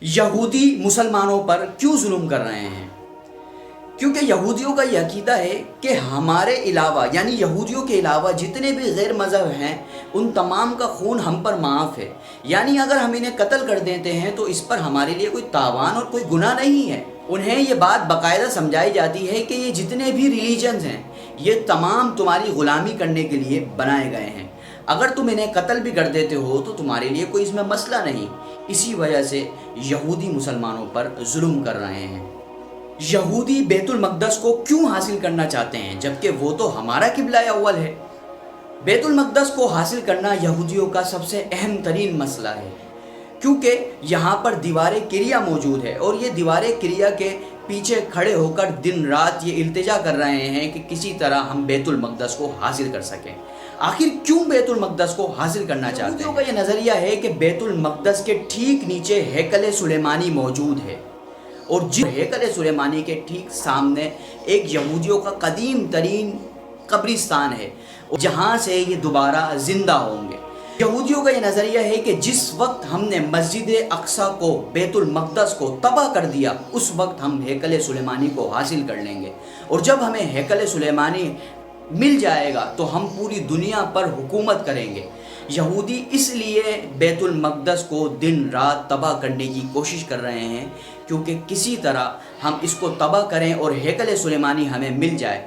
یہودی مسلمانوں پر کیوں ظلم کر رہے ہیں؟ کیونکہ یہودیوں کا یہ عقیدہ ہے کہ ہمارے علاوہ یعنی یہودیوں کے علاوہ جتنے بھی غیر مذہب ہیں ان تمام کا خون ہم پر معاف ہے، یعنی اگر ہم انہیں قتل کر دیتے ہیں تو اس پر ہمارے لیے کوئی تاوان اور کوئی گناہ نہیں ہے۔ انہیں یہ بات باقاعدہ سمجھائی جاتی ہے کہ یہ جتنے بھی ریلیجنز ہیں یہ تمام تمہاری غلامی کرنے کے لیے بنائے گئے ہیں، اگر تم انہیں قتل بھی کر دیتے ہو تو تمہارے لیے کوئی اس میں مسئلہ نہیں۔ اسی وجہ سے یہودی مسلمانوں پر ظلم کر رہے ہیں۔ یہودی بیت المقدس کو کیوں حاصل کرنا چاہتے ہیں جبکہ وہ تو ہمارا قبلہ اول ہے؟ بیت المقدس کو حاصل کرنا یہودیوں کا سب سے اہم ترین مسئلہ ہے، کیونکہ یہاں پر دیوار کریا موجود ہے اور یہ دیوار کریا کے پیچھے کھڑے ہو کر دن رات یہ التجا کر رہے ہیں کہ کسی طرح ہم بیت المقدس کو حاصل کر سکیں۔ آخر کیوں بیت المقدس کو حاصل کرنا چاہتے ہیں؟ یہودیوں کا یہ نظریہ ہے کہ بیت المقدس کے ٹھیک نیچے ہیکل سلیمانی موجود ہے، اور ہیکل سلیمانی کے ٹھیک سامنے ایک یہودیوں کا قدیم ترین قبرستان ہے جہاں سے یہ دوبارہ زندہ ہوں گے۔ یہودیوں کا یہ نظریہ ہے کہ جس وقت ہم نے مسجد اقصی کو بیت المقدس کو تباہ کر دیا اس وقت ہم ہیکل سلیمانی کو حاصل کر لیں گے، اور جب ہمیں ہیکل سلیمانی مل جائے گا تو ہم پوری دنیا پر حکومت کریں گے۔ یہودی اس لیے بیت المقدس کو دن رات تباہ کرنے کی کوشش کر رہے ہیں کیونکہ کسی طرح ہم اس کو تباہ کریں اور ہیکل سلیمانی ہمیں مل جائے۔